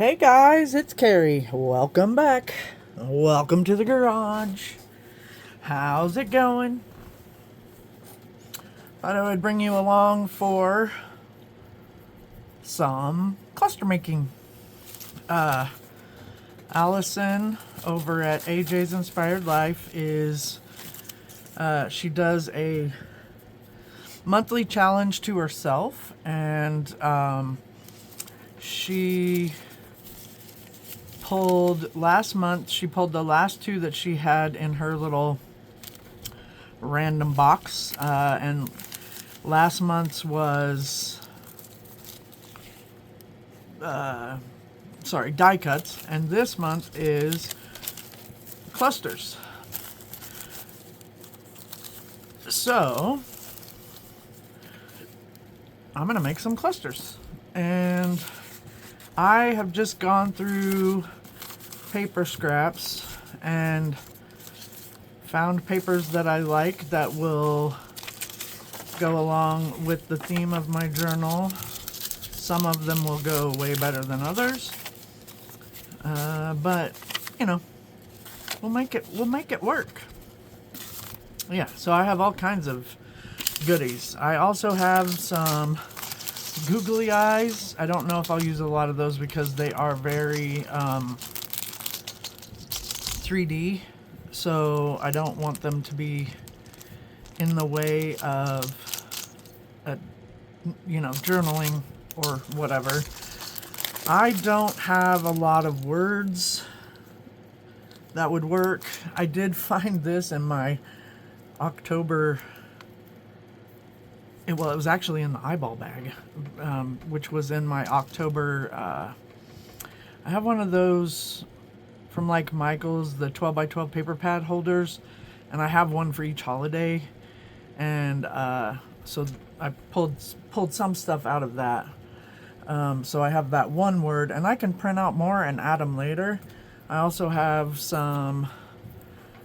Hey guys, it's Carrie. Welcome back. Welcome to the garage. How's it going? Thought I would bring you along for some cluster making. Allison over at AJ's Inspired Life she does a monthly challenge to herself, and she pulled the last two that she had in her little random box, and last month's was die cuts, and this month is clusters. So I'm gonna make some clusters, and I have just gone through paper scraps and found papers that I like that will go along with the theme of my journal. Some of them will go way better than others, but you know, we'll make it work. Yeah, so I have all kinds of goodies. I also have some googly eyes. I don't know if I'll use a lot of those because they are very 3D, so I don't want them to be in the way of journaling or whatever. I don't have a lot of words that would work. I did find this in my October. It was actually in the eyeball bag, which was in my October. I have one of those from like Michael's, the 12 by 12 paper pad holders, and I have one for each holiday, and so I pulled some stuff out of that. So I have that one word, and I can print out more and add them later. I also have some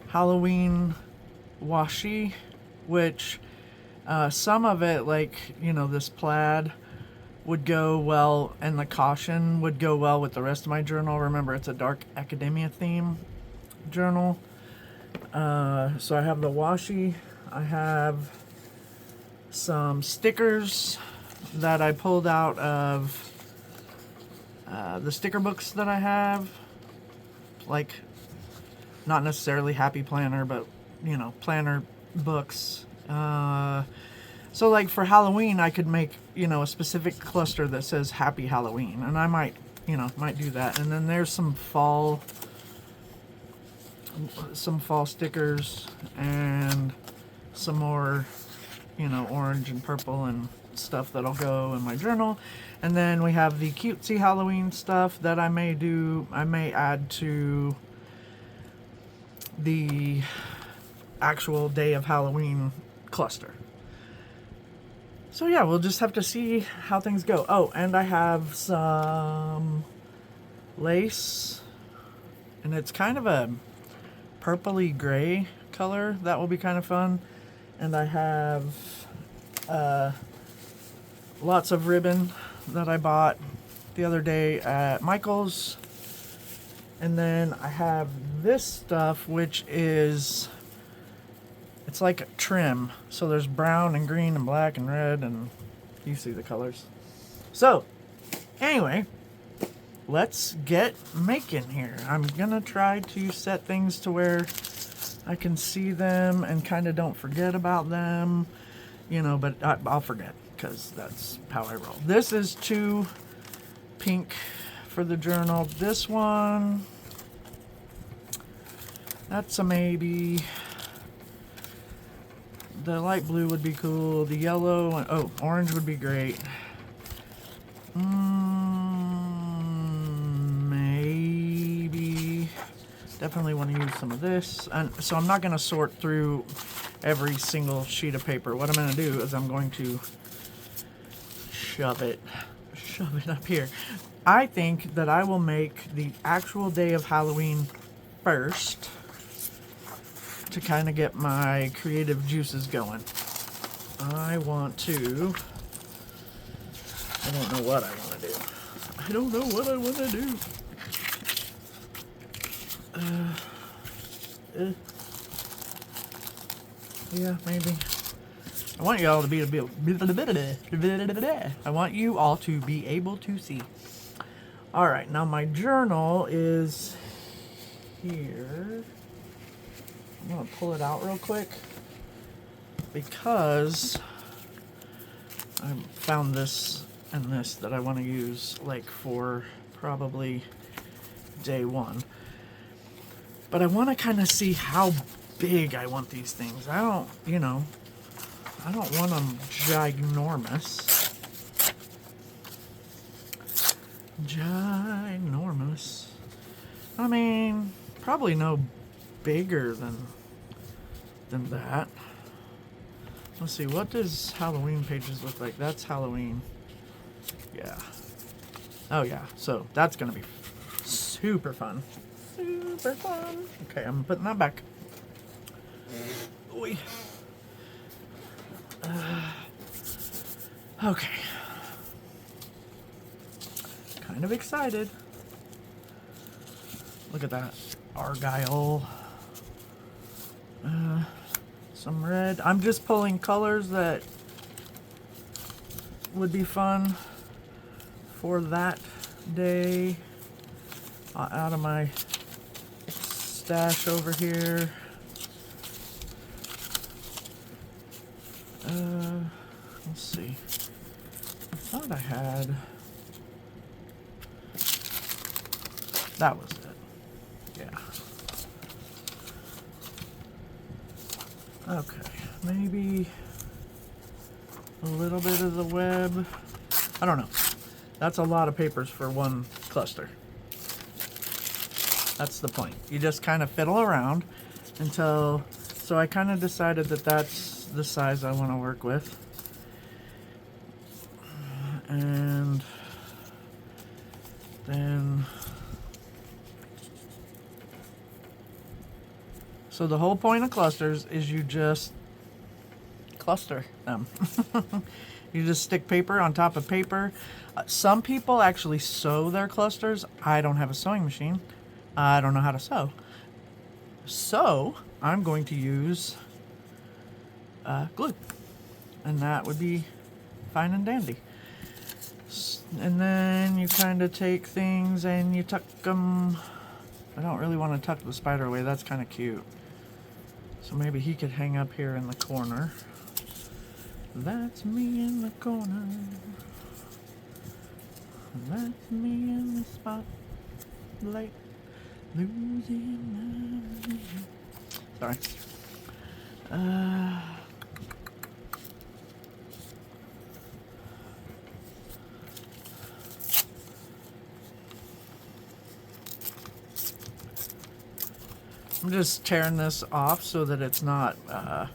Halloween washi, which some of it, like, this plaid would go well, and the caution would go well with the rest of my journal. Remember, it's a dark academia theme journal. So I have the washi. I have some stickers that I pulled out of the sticker books that I have. Like, not necessarily Happy Planner, but, planner books. So like for Halloween, I could make, a specific cluster that says Happy Halloween, and I might do that. And then there's some fall stickers and some more, orange and purple and stuff that'll go in my journal. And then we have the cutesy Halloween stuff that I may add to the actual day of Halloween cluster. So yeah, we'll just have to see how things go. Oh, and I have some lace, and it's kind of a purpley gray color. That will be kind of fun. And I have lots of ribbon that I bought the other day at Michael's. And then I have this stuff, which is, it's like a trim. So there's brown and green and black and red, and you see the colors. So anyway, let's get making here. I'm gonna try to set things to where I can see them and kind of don't forget about them, but I'll forget because that's how I roll. This is too pink for the journal. This one, that's a maybe. The light blue would be cool. The yellow and orange would be great. Maybe. Definitely want to use some of this. And so I'm not going to sort through every single sheet of paper. What I'm going to do is I'm going to shove it up here. I think that I will make the actual day of Halloween first, to kind of get my creative juices going. I don't know what I want to do. I don't know what I want to do. Yeah, maybe. I want you all to be a bit. I want you all to be able to see. All right, now my journal is here. I'm gonna pull it out real quick because I found this and this that I want to use like for probably day one. But I want to kind of see how big I want these things. I don't want them ginormous. Ginormous. I mean, probably no bigger than that. Let's see, what does Halloween pages look like? That's Halloween. Yeah. Oh yeah, so that's gonna be super fun. Super fun. Okay, I'm putting that back. Oy. Okay. Kind of excited. Look at that. Argyle. Some red. I'm just pulling colors that would be fun for that day out of my stash over here. Let's see. I thought I had. That was it. Yeah. Okay. Maybe a little bit of the web. I don't know. That's a lot of papers for one cluster. That's the point. You just kind of fiddle around until. So I kind of decided that that's the size I want to work with. And then. So the whole point of clusters is you just cluster them. You just stick paper on top of paper. Some people actually sew their clusters. I don't have a sewing machine. I don't know how to sew. So I'm going to use glue. And that would be fine and dandy. And then you kind of take things and you tuck them. I don't really want to tuck the spider away. That's kind of cute. So maybe he could hang up here in the corner. That's me in the corner. That's me in the spotlight. Losing my... Sorry. I'm just tearing this off so that it's not a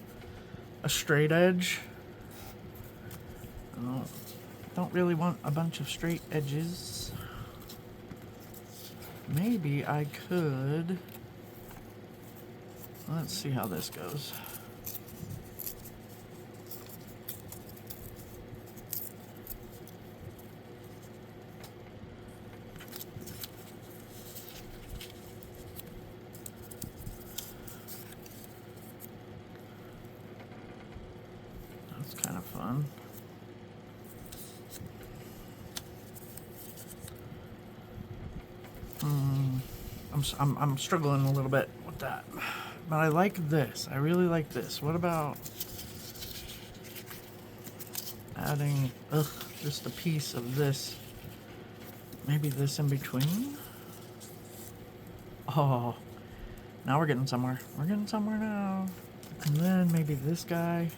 straight edge. I don't really want a bunch of straight edges. Maybe I could. Let's see how this goes. That's kind of fun. I'm struggling a little bit with that, but I like this. I really like this. What about adding just a piece of this? Maybe this in between. Oh, now we're getting somewhere. We're getting somewhere now. And then maybe this guy,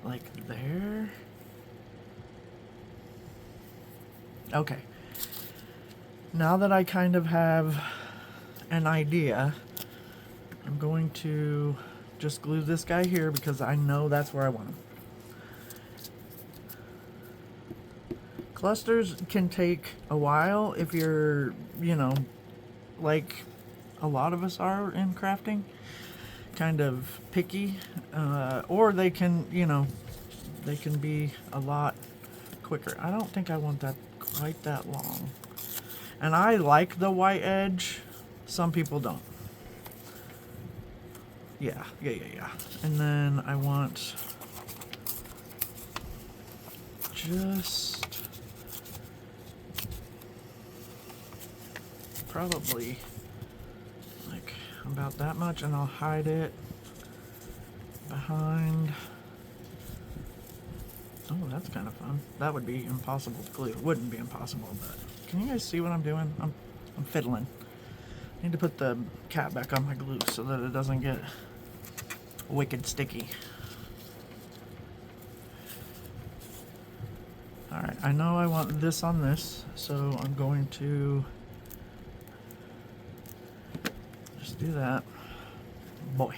like there. Okay. Now that I kind of have an idea, I'm going to just glue this guy here because I know that's where I want him. Clusters can take a while if you're, like a lot of us are in crafting, kind of picky, or they can, they can be a lot quicker. I don't think I want that quite that long. And I like the white edge. Some people don't. Yeah. And then I want just probably like about that much, and I'll hide it behind. Oh, that's kind of fun. That would be impossible to glue. It wouldn't be impossible, but can you guys see what I'm doing? I'm fiddling. I need to put the cap back on my glue so that it doesn't get wicked sticky. Alright, I know I want this on this, so I'm going to just do that. Boy.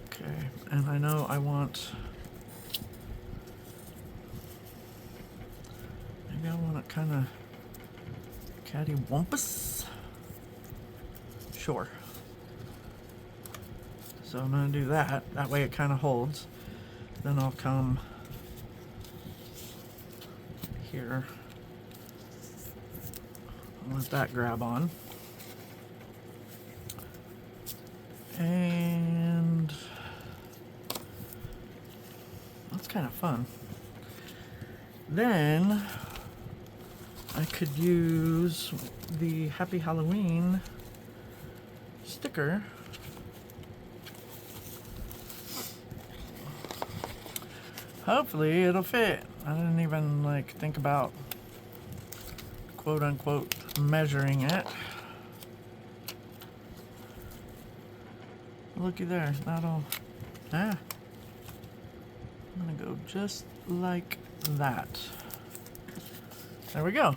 Okay, and I know I want, maybe I want it kind of cattywampus. Sure. So I'm going to do that. That way it kind of holds. Then I'll come here. I'll let that grab on. And that's kind of fun. Then I could use the Happy Halloween sticker. Hopefully it'll fit. I didn't even like think about quote unquote measuring it. Looky there, that'll, I'm gonna go just like that. There we go.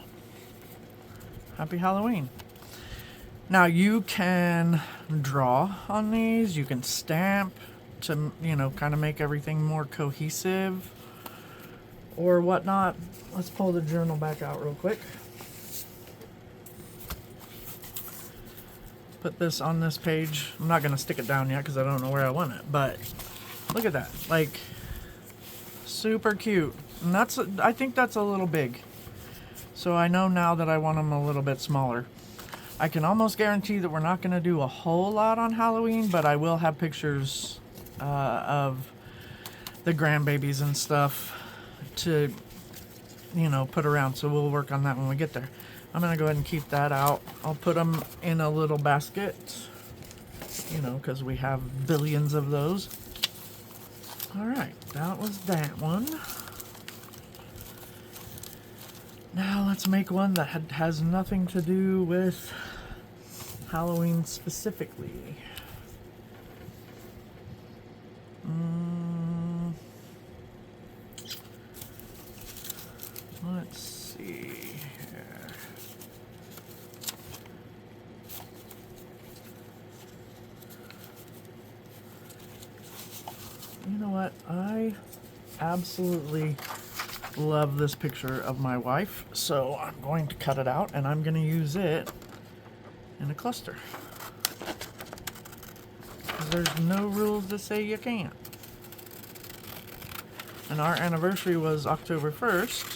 Happy Halloween. Now you can draw on these, you can stamp to, you know, kind of make everything more cohesive or whatnot. Let's pull the journal back out real quick. Put this on this page. I'm not gonna stick it down yet because I don't know where I want it, but look at that, like super cute. And that's, I think that's a little big. So I know now that I want them a little bit smaller. I can almost guarantee that we're not gonna do a whole lot on Halloween, but I will have pictures of the grandbabies and stuff to, you know, put around. So we'll work on that when we get there. I'm gonna go ahead and keep that out. I'll put them in a little basket, you know, because we have billions of those. All right, that was that one. Now let's make one that has nothing to do with Halloween specifically. Let's see here. You know what? I absolutely love this picture of my wife, so I'm going to cut it out and I'm going to use it in a cluster. There's no rules that say you can't. And our anniversary was October 1st.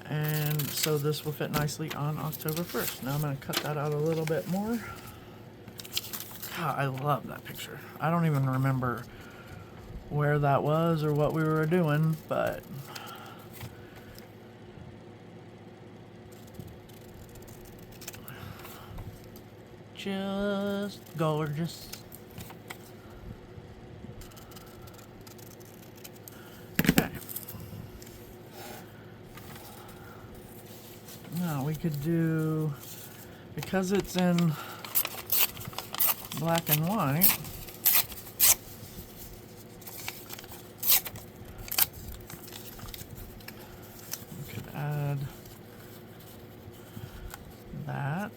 And so this will fit nicely on October 1st. Now I'm going to cut that out a little bit more. God, I love that picture. I don't even remember where that was or what we were doing, but just gorgeous. Okay. Now we could do, because it's in black and white, we could add that.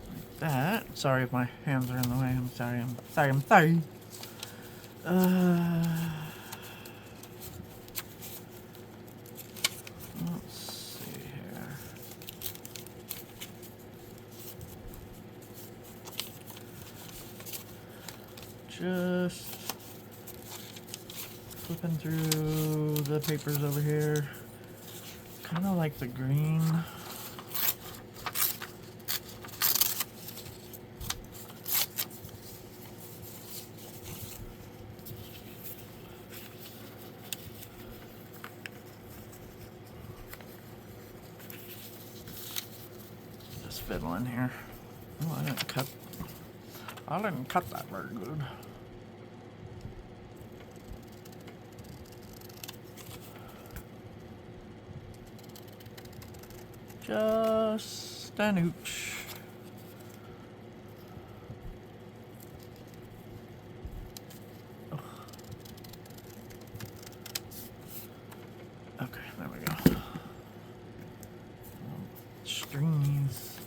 Like that. Sorry if my hands are in the way. I'm sorry. Let's see here. Just flipping through the papers over here. Kind of like the green. Just fiddling here. Oh, I didn't cut that very good. Just an ooch. Oh. Okay, there we go. Strings.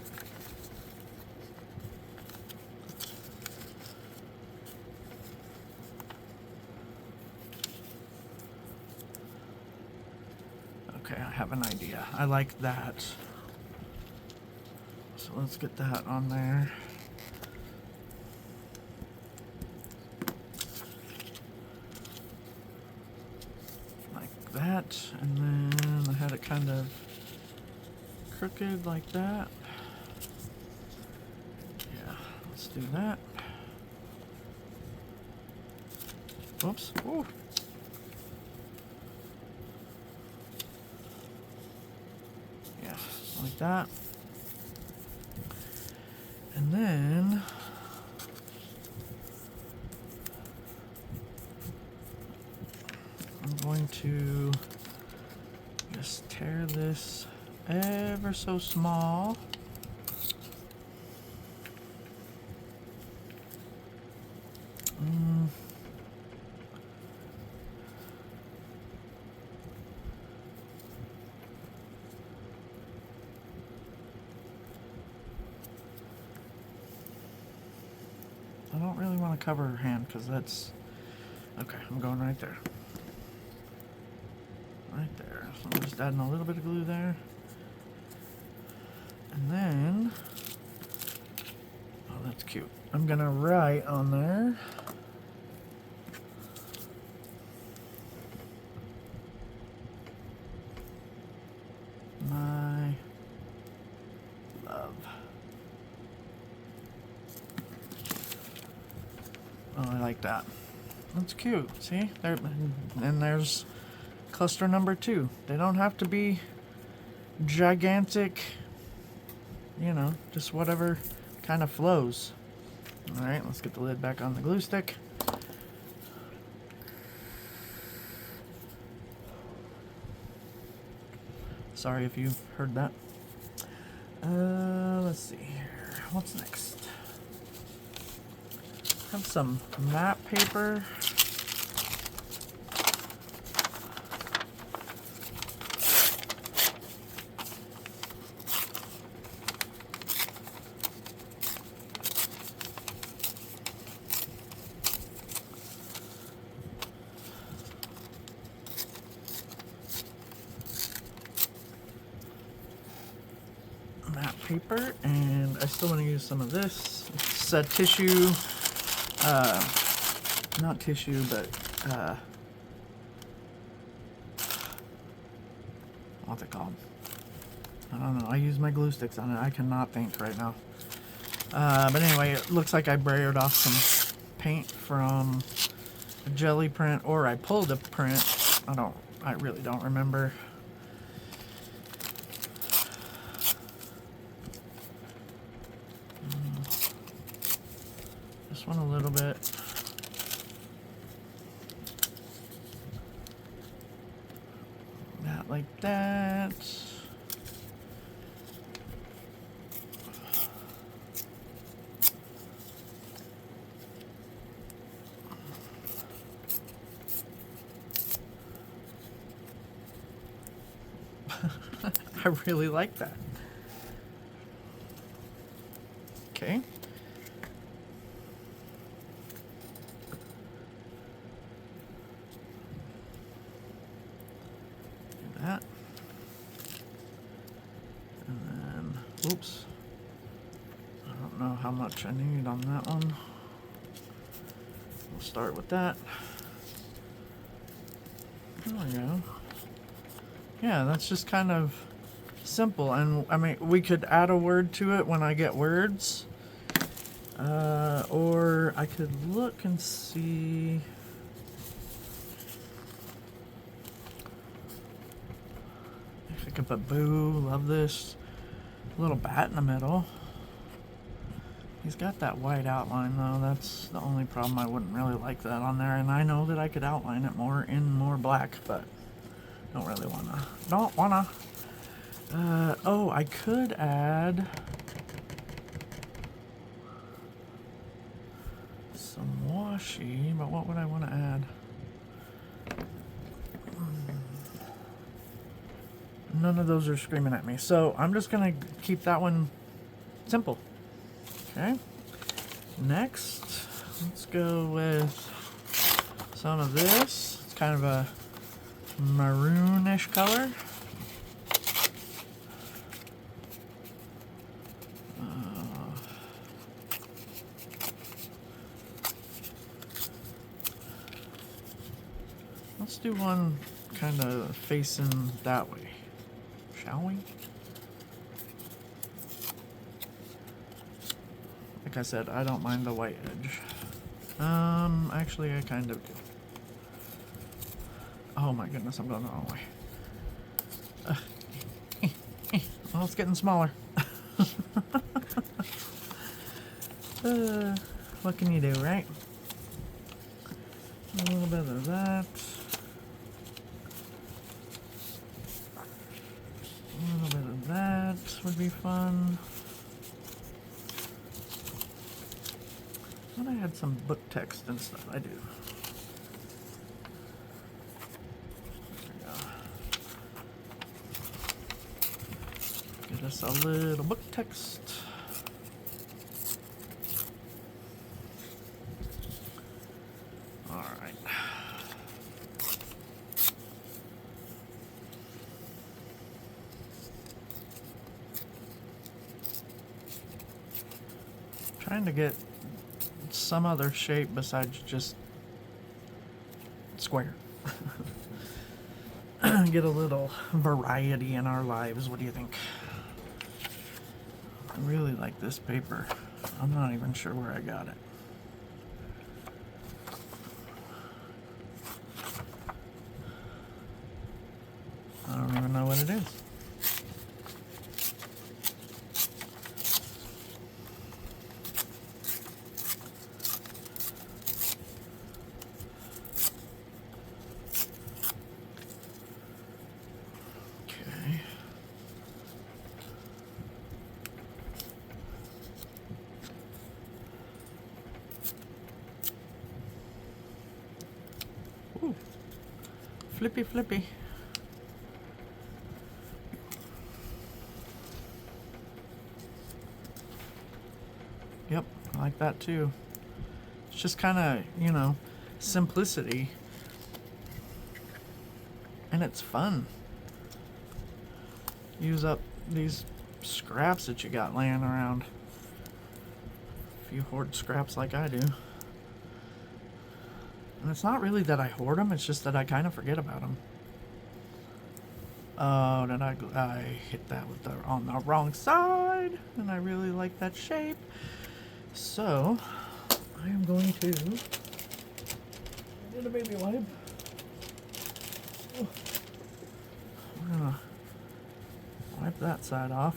Okay, I have an idea. I like that. So let's get that on there. Like that. And then I had it kind of crooked like that. Yeah, let's do that. Whoops. Ooh. Yeah, like that. And then I'm going to just tear this ever so small. I don't really want to cover her hand because that's okay. I'm going right there. Right there. So I'm just adding a little bit of glue there. And then, oh, that's cute. I'm going to write on there. My love. Oh, I like that. That's cute. See? There, and there's cluster number 2. They don't have to be gigantic, you know, just whatever kind of flows. Alright, let's get the lid back on the glue stick. Sorry if you heard that. Let's see here. What's next? Have some map paper. Map paper, and I still want to use some of this. It's tissue, not tissue, but what's it called? I don't know. I use my glue sticks on it. I cannot think right now. But anyway, it looks like I brayered off some paint from a jelly print, or I pulled a print. I really don't remember. This one a little bit. That like that. I really like that. Okay. Do that. And then, oops. I don't know how much I need on that one. we'll start with that. There we go. Yeah, that's just kind of simple. And I mean, we could add a word to it when I get words. Or I could look and see. If I could put boo, love this. A little bat in the middle. He's got that white outline though. That's the only problem. I wouldn't really like that on there. And I know that I could outline it more in more black, but don't really wanna. Don't wanna. Oh, I could add some washi, but what would I want to add? None of those are screaming at me, so I'm just gonna keep that one simple. Okay. Next, let's go with some of this. It's kind of a maroonish color. Let's do one kind of facing that way, shall we? Like I said, I don't mind the white edge. Actually, I kind of do. Oh my goodness, I'm going the wrong way. Well, it's getting smaller. What can you do, right? A little bit of that. A little bit of that would be fun. When I had some book text and stuff, I do. There we go. Get us a little book text. All right. Trying to get some other shape besides just square. Get a little variety in our lives. What do you think? I really like this paper. I'm not even sure where I got it. I don't even know what it is. Ooh, flippy flippy. Yep, I like that too. It's just kind of, you know, simplicity. And it's fun. Use up these scraps that you got laying around. If you hoard scraps like I do. And it's not really that I hoard them, it's just that I kind of forget about them. Oh, did I hit that with on the wrong side, and I really like that shape. So, I am going to get a baby wipe. We're gonna wipe that side off.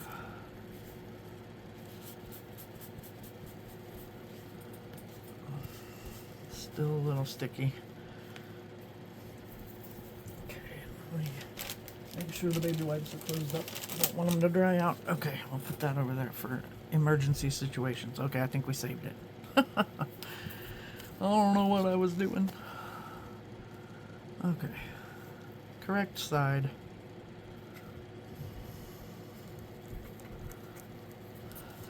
Still a little sticky. Okay, let me make sure the baby wipes are closed up. I don't want them to dry out. Okay, I'll put that over there for emergency situations. Okay, I think we saved it. I don't know what I was doing. Okay, correct side.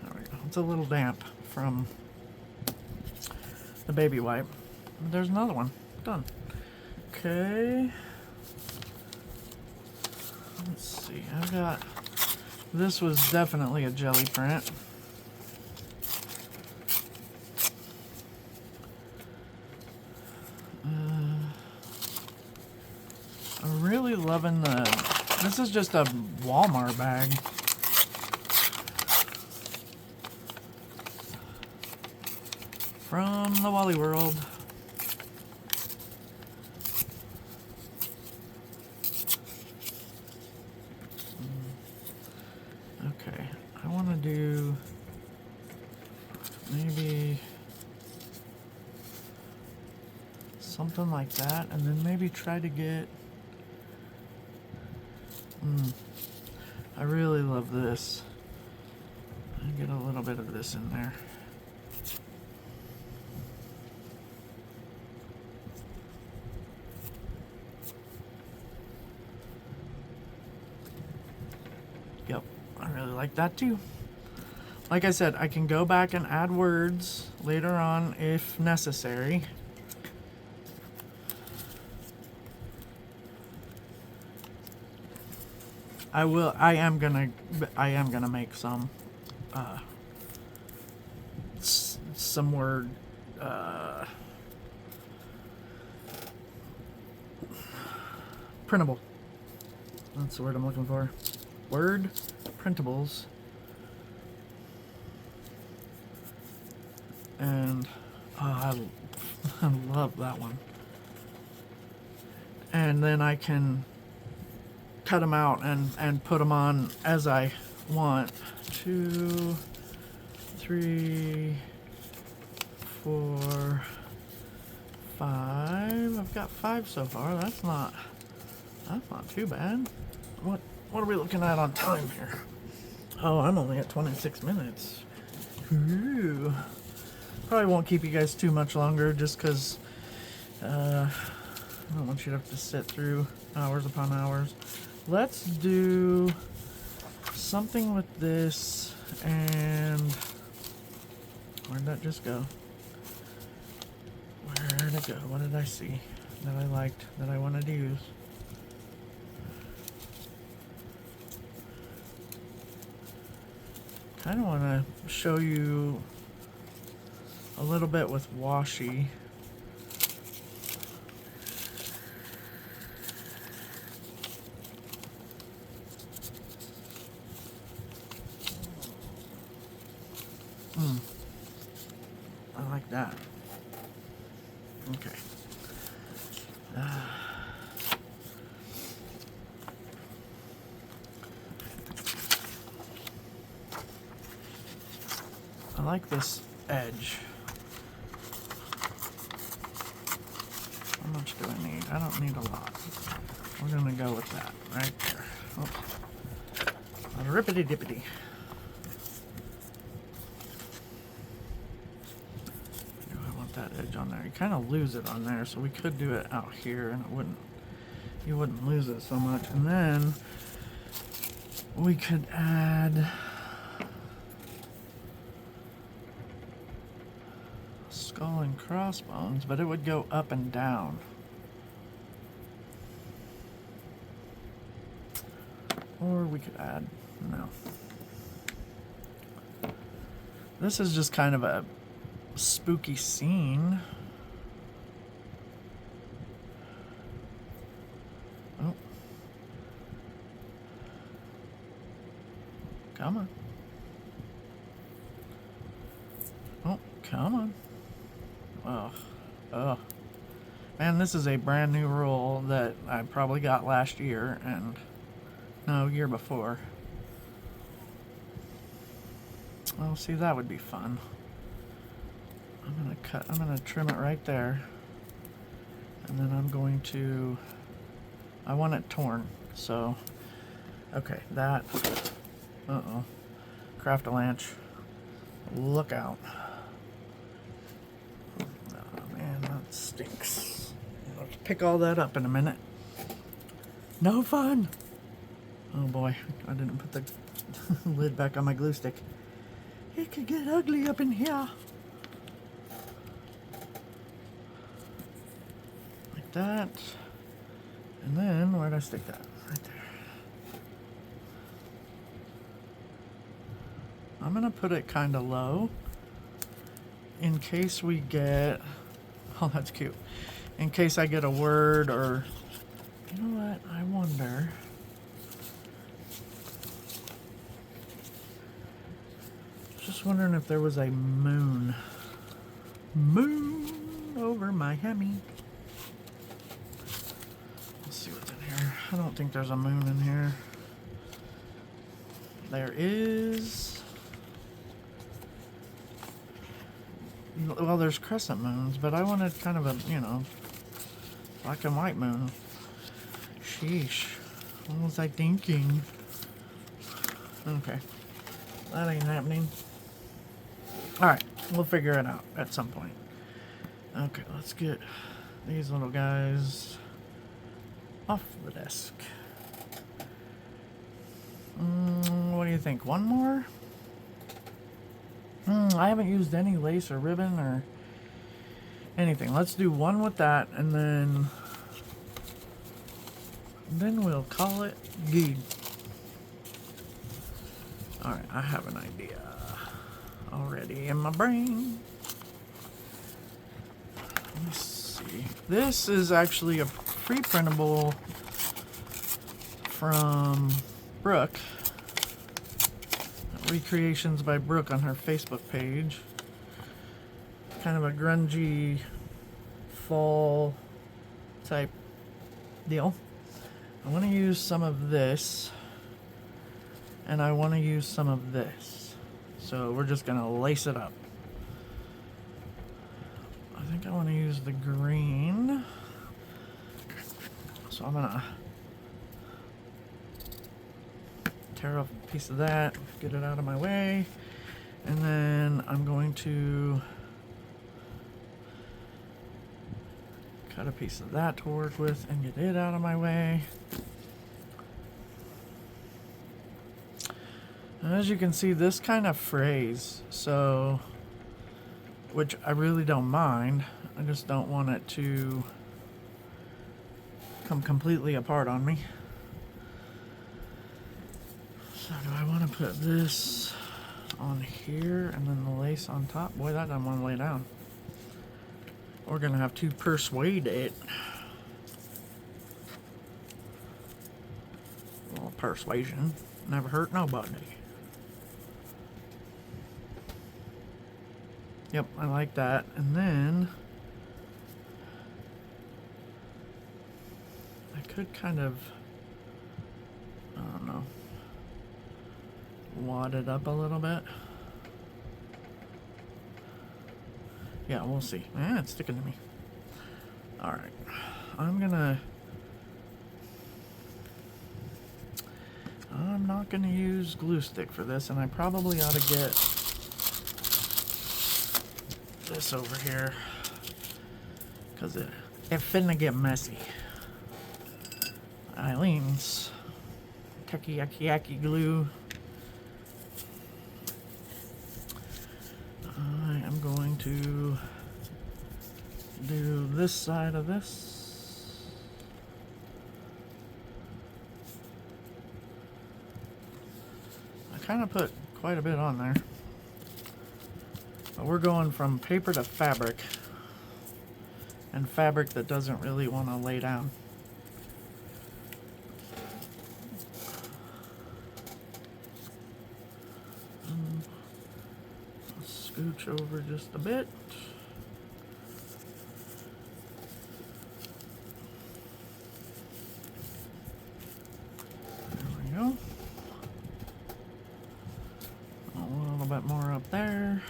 There we go. It's a little damp from the baby wipe. There's another one. Done. Okay. Let's see. I've got... This was definitely a jelly print. I'm really loving this is just a Walmart bag. From the Wally World. Okay, I want to do maybe something like that, and then maybe try to get. I really love this. I get a little bit of this in there. Yep, I really like that too. Like I said, I can go back and add words later on if necessary. I am gonna make some some word printable. That's the word I'm looking for. Word printables. And I love that one. And then I can cut them out and put them on as I want. 2, 3, 4, 5. I've got 5 so far. That's not too bad. What are we looking at on time here? Oh, I'm only at 26 minutes. Ooh. Probably won't keep you guys too much longer just because I don't want you to have to sit through hours upon hours. Let's do something with this, and where'd that just go? Where'd it go? What did I see that I liked, that I wanted to use? Kind of want to show you a little bit with washi. I like that. Okay. I like this edge. How much do I need? I don't need a lot. We're gonna go with that right there. Oh. Rippity dippity. I want that edge on there. You kind of lose it on there, so we could do it out here, and you wouldn't lose it so much. And then we could add skull and crossbones, but it would go up and down. Or we could add, no. This is just kind of a spooky scene. Oh. Come on. Oh, come on. Oh. Man, this is a brand new rule that I probably got last year, and no, year before. Oh, see, that would be fun. I'm gonna trim it right there. And then I'm going to, I want it torn, so, okay, that, uh-oh, Craft-A-Lanch, look out. Oh man, that stinks. I'll have to pick all that up in a minute. No fun! Oh boy, I didn't put the lid back on my glue stick. It could get ugly up in here. Like that. And then, where'd I stick that? Right there. I'm gonna put it kind of low in case we get, oh that's cute, in case I get a word or, you know what, I wonder. Just wondering if there was a moon over Miami. Let's see what's in here. I don't think there's a moon in here. There is. Well, there's crescent moons, but I wanted kind of a, black and white moon. Sheesh. What was I thinking? Okay. That ain't happening. Alright, we'll figure it out at some point. Okay, let's get these little guys off the desk. What do you think? One more? I haven't used any lace or ribbon or anything. Let's do one with that, and then we'll call it good. Alright, I have an idea already in my brain. Let me see. This is actually a pre-printable from Brooke. Recreations by Brooke on her Facebook page. Kind of a grungy fall type deal. I want to use some of this, and I want to use some of this. So we're just going to lace it up. I think I want to use the green. So I'm going to tear off a piece of that, get it out of my way, and then I'm going to cut a piece of that to work with and get it out of my way. And as you can see, this kind of frays, so, which I really don't mind. I just don't want it to come completely apart on me. So do I want to put this on here and then the lace on top? Boy, that doesn't want to lay down. We're going to have to persuade it. A little persuasion never hurt nobody. Yep, I like that. And then I could kind of, I don't know, wad it up a little bit. Yeah, we'll see. It's sticking to me. Alright. I'm not gonna use glue stick for this, and I probably ought to get this over here, because it finna get messy. Eileen's Tekkiyaki glue. I am going to do this side of this. I kind of put quite a bit on there. But we're going from paper to fabric, and fabric that doesn't really want to lay down. Scooch over just a bit. There we go. A little bit more up there.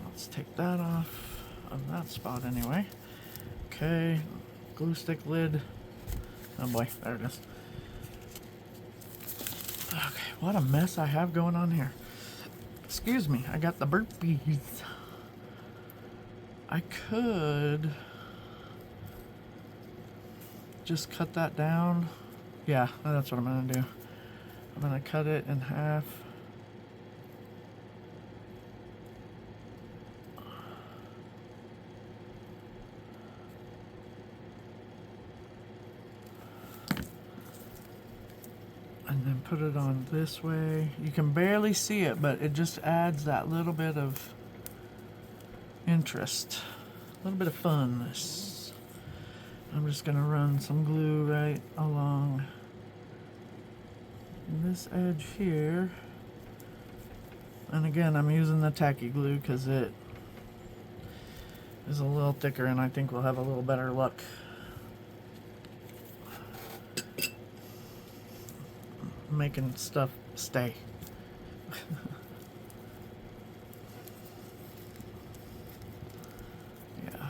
Let's take that off of that spot anyway. Okay, glue stick lid. Oh boy, there it is. Okay, what a mess I have going on here. Excuse me, I got the burpees. I could just cut that down. Yeah, that's what I'm gonna do. I'm gonna cut it in half. And then put it on this way. You can barely see it, but it just adds that little bit of interest, a little bit of funness. I'm just gonna run some glue right along this edge here. And again, I'm using the tacky glue because it is a little thicker and I think we'll have a little better luck. Making stuff stay. Yeah.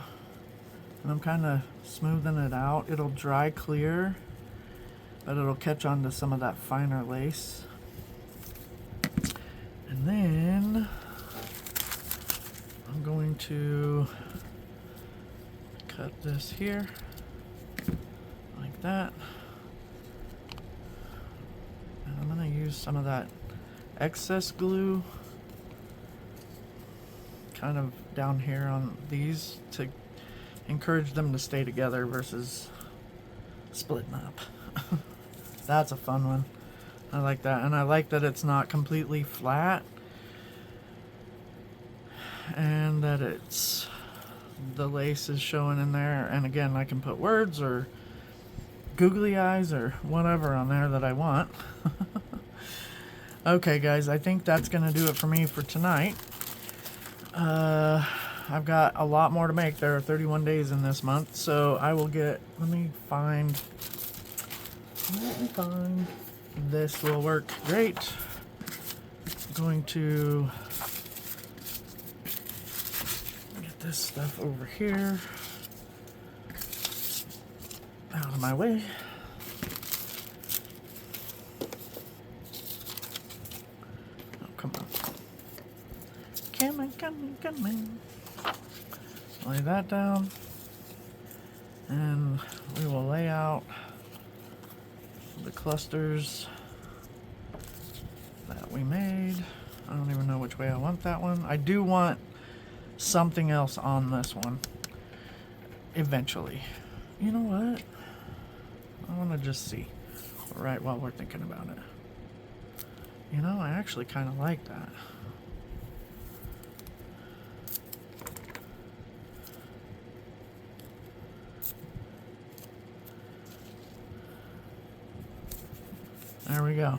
And I'm kind of smoothing it out. It'll dry clear, but it'll catch on to some of that finer lace. And then I'm going to cut this here like that. And I'm going to use some of that excess glue kind of down here on these to encourage them to stay together versus splitting up. That's a fun one. I like that, and I like that it's not completely flat and that it's the lace is showing in there. And again, I can put words or googly eyes or whatever on there that I want. Okay guys, I think that's gonna do it for me for tonight. I've got a lot more to make. There are 31 days in this month, so I will get, let me find, this will work great. I'm going to get this stuff over here out of my way. Oh, come on. Come on. Lay that down. And we will lay out the clusters that we made. I don't even know which way I want that one. I do want something else on this one eventually. You know what? I want to just see right while we're thinking about it. You know, I actually kind of like that. There we go.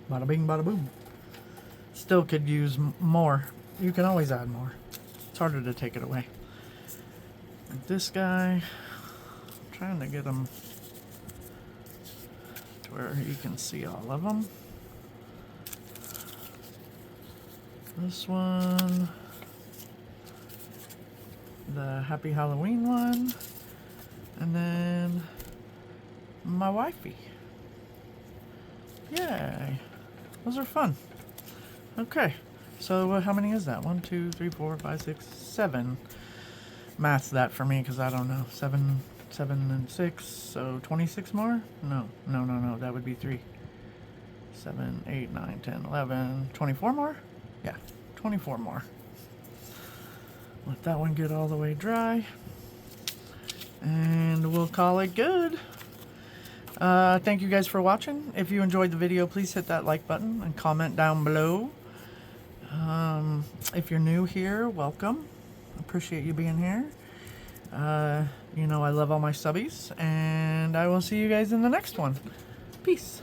Bada bing, bada boom. Still could use more. You can always add more. It's harder to take it away. And this guy, I'm trying to get him to where you can see all of them. This one, the Happy Halloween one, and then my wifey. Yay. Those are fun. Okay. So how many is that? 1, 2, 3, 4, 5, 6, 7. Math's that for me because I don't know. 7 and 6. So 26 more? No. That would be 3. 7, 8, 9, 10, 11. 24 more? Yeah. 24 more. Let that one get all the way dry. And we'll call it good. Thank you guys for watching. If you enjoyed the video, please hit that like button and comment down below. If you're new here, welcome. Appreciate you being here. You know I love all my subbies, and I will see you guys in the next one. Peace.